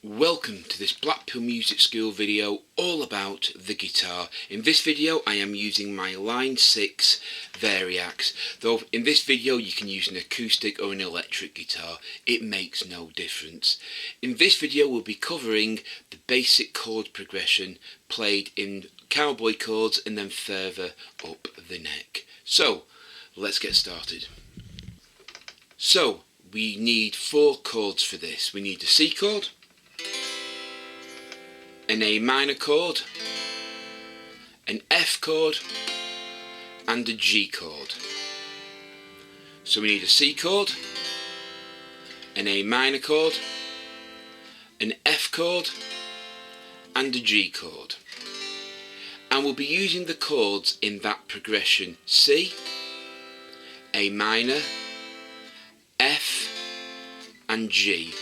Welcome to this Blackpool Music School video all about the guitar. In this video I am using my Line 6 Variax, though in this video you can use an acoustic or an electric guitar, it makes no difference. In this video we'll be covering the basic chord progression played in cowboy chords and then further up the neck. So let's get started. So we need 4 chords for this. We need a C chord, an A minor chord, an F chord and a G chord. So we need a C chord, an A minor chord, an F chord and a G chord. And we'll be using the chords in that progression: C, A minor, F and G.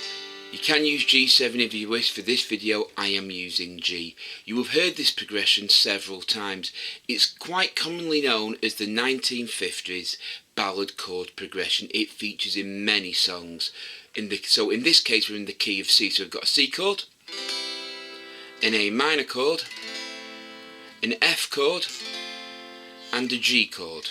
You can use G7 if you wish. For this video I am using G. You have heard this progression several times. It's quite commonly known as the 1950s ballad chord progression. It features in many songs. So in this case we're in the key of C. So we've got a C chord, an A minor chord, an F chord and a G chord.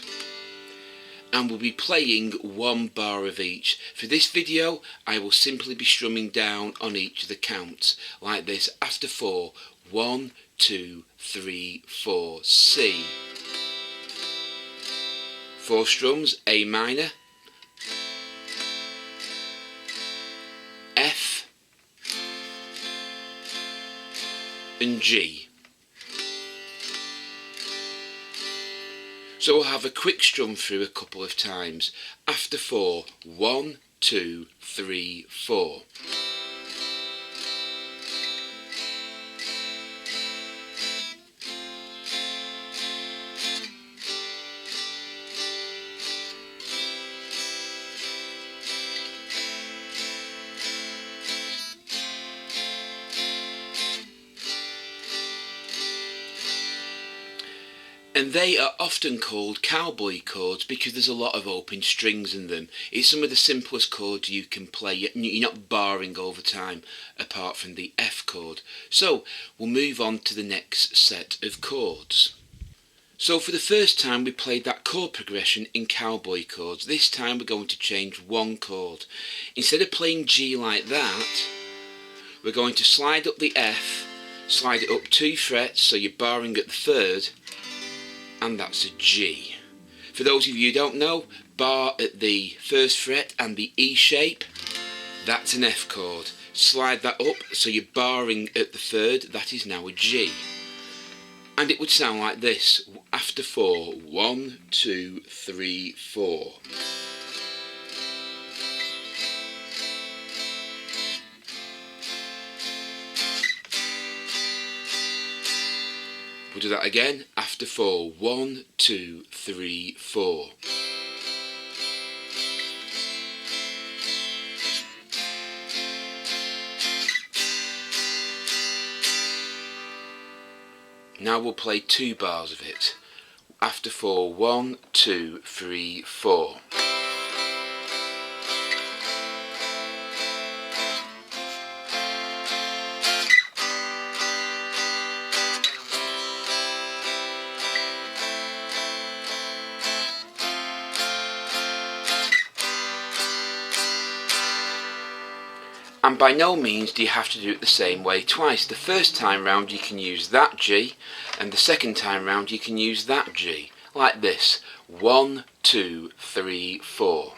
And we'll be playing 1 bar of each. For this video I will simply be strumming down on each of the counts like this. After 4, 1, 2, 3, 4, C. 4 strums: A minor, F and G. So we'll have a quick strum through a couple of times. After 4, 1, 2, 3, 4. And they are often called cowboy chords because there's a lot of open strings in them. It's some of the simplest chords you can play. You're not barring over time apart from the F chord. So we'll move on to the next set of chords. So for the first time we played that chord progression in cowboy chords. This time we're going to change 1 chord. Instead of playing G like that, we're going to slide up the F, slide it up 2 frets so you're barring at the 3rd, and that's a G. For those of you who don't know, bar at the 1st fret and the E shape, that's an F chord. Slide that up so you're barring at the 3rd, that is now a G. And it would sound like this. After 4, 1, 2, 3, 4. We'll do that again. After 4, 1, 2, 3, 4. Now we'll play 2 bars of it. After 4, 1, 2, 3, 4. And by no means do you have to do it the same way twice. The first time round you can use that G, and the second time round you can use that G. Like this. 1, 2, 3, 4.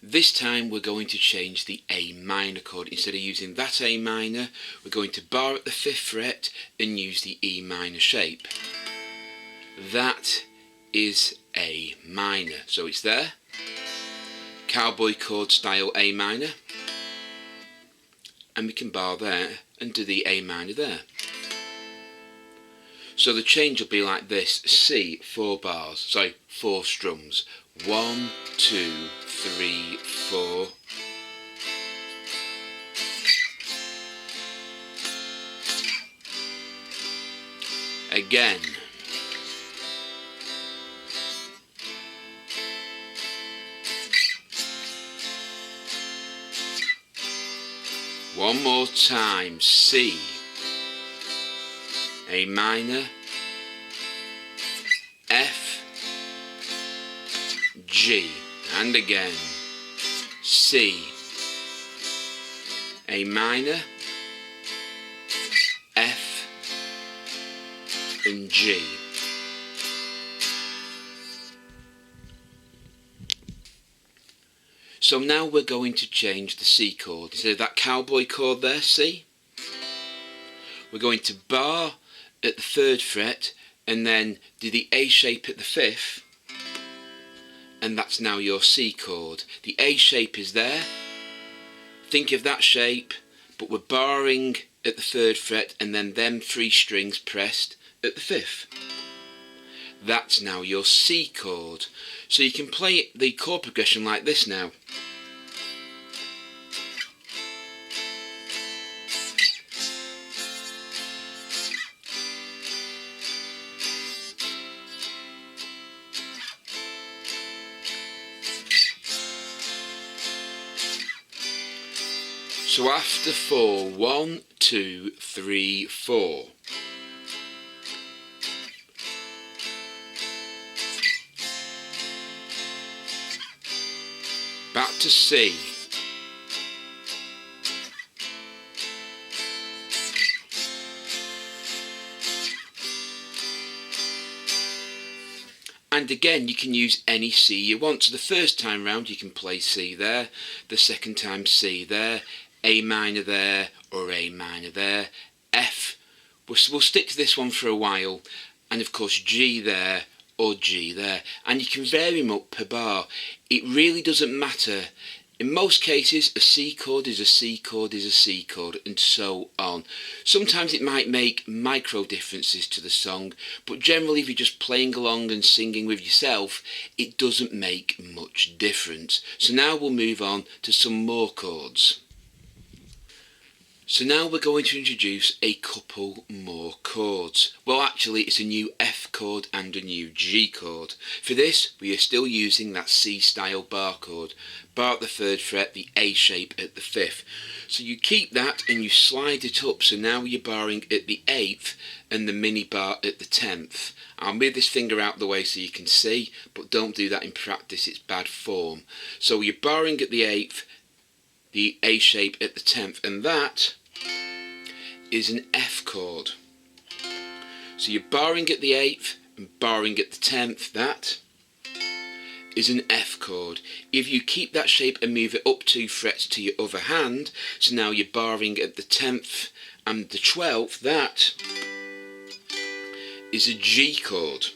This time we're going to change the A minor chord. Instead of using that A minor, we're going to bar at the 5th fret and use the E minor shape. That is A minor. So it's there. Cowboy chord style A minor. And we can bar there and do the A minor there. So the change will be like this: C, 4 bars, sorry, 4 strums. 1, 2, 3, 4. Again. One more time. C, A minor, F, G, and again. C, A minor, F, and G. So now we're going to change the C chord. Instead of that cowboy chord there, C, we're going to bar at the 3rd fret and then do the A shape at the 5th, and that's now your C chord. The A shape is there. Think of that shape, but we're barring at the 3rd fret and then them 3 strings pressed at the 5th. That's now your C chord. So you can play the chord progression like this now. So after 4, 1, 2, 3, 4. Back to C. And again, you can use any C you want. So the first time round you can play C there, the second time C there, A minor there or A minor there, F, we'll stick to this one for a while, and of course G there or G there, and you can vary them up per bar. It really doesn't matter. In most cases, a C chord is a C chord is a C chord, and so on. Sometimes it might make micro differences to the song, but generally if you're just playing along and singing with yourself, it doesn't make much difference. So now we'll move on to some more chords. So now we're going to introduce a couple more chords. Well, actually it's a new F chord and a new G chord. For this we are still using that C style bar chord. Bar at the 3rd fret, the A shape at the 5th. So you keep that and you slide it up, so now you're barring at the 8th and the mini bar at the 10th. I'll move this finger out the way so you can see, but don't do that in practice, it's bad form. So you're barring at the 8th, the A shape at the 10th, and that is an F chord. So you're barring at the 8th and barring at the 10th, that is an F chord. If you keep that shape and move it up 2 frets to your other hand, so now you're barring at the 10th and the 12th, that is a G chord.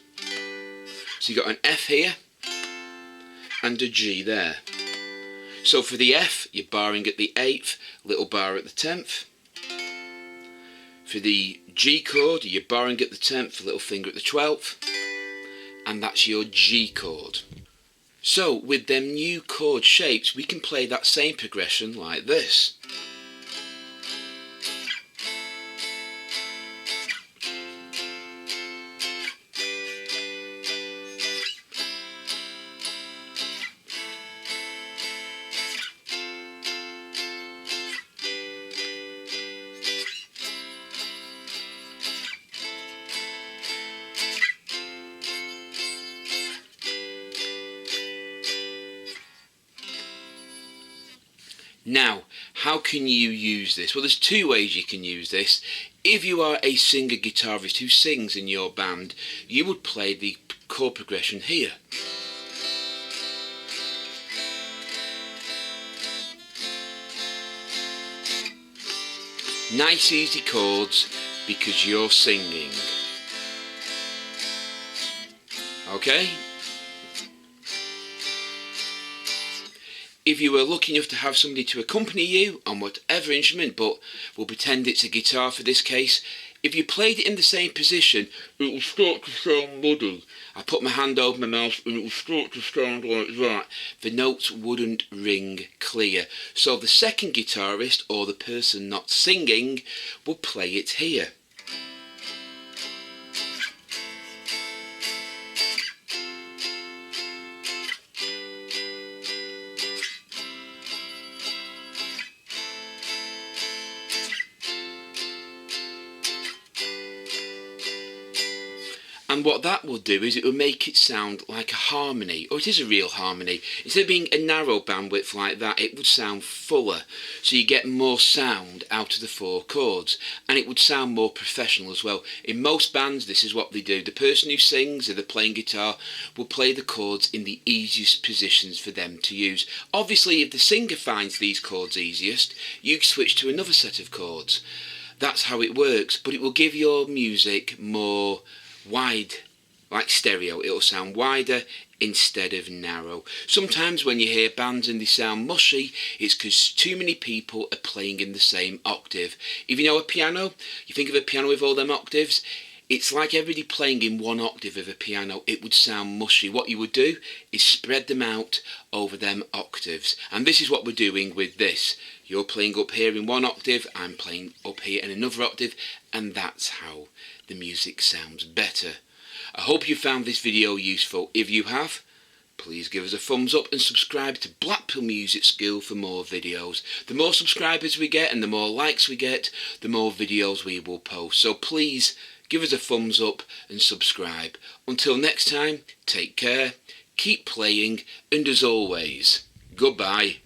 So you've got an F here and a G there. So for the F, you're barring at the 8th, little bar at the 10th. For the G chord, you're barring at the 10th, little finger at the 12th, and that's your G chord. So with them new chord shapes, we can play that same progression like this. Now, how can you use this? Well, there's 2 ways you can use this. If you are a singer-guitarist who sings in your band, you would play the chord progression here. Nice easy chords because you're singing. Okay? If you were lucky enough to have somebody to accompany you on whatever instrument, but we'll pretend it's a guitar for this case, If you played it in the same position, it will start to sound muddy. I put my hand over my mouth and it will start to sound like that. The notes wouldn't ring clear. So the second guitarist, or the person not singing, will play it here. And what that will do is it will make it sound like a harmony, or it is a real harmony. Instead of being a narrow bandwidth like that, it would sound fuller, so you get more sound out of the 4 chords, and it would sound more professional as well. In most bands, this is what they do. The person who sings or they're playing guitar will play the chords in the easiest positions for them to use. Obviously, if the singer finds these chords easiest, you switch to another set of chords. That's how it works, but it will give your music more wide, like stereo. It'll sound wider instead of narrow. Sometimes when you hear bands and they sound mushy, it's because too many people are playing in the same octave. If you know a piano, you think of a piano with all them octaves, it's like everybody playing in one octave of a piano. It would sound mushy. What you would do is spread them out over them octaves. And this is what we're doing with this. You're playing up here in one octave, I'm playing up here in another octave, and that's how the music sounds better. I hope you found this video useful. If you have, please give us a thumbs up and subscribe to Blackpool Music School for more videos. The more subscribers we get and the more likes we get, the more videos we will post. So please give us a thumbs up and subscribe. Until next time, take care, keep playing, and as always, goodbye.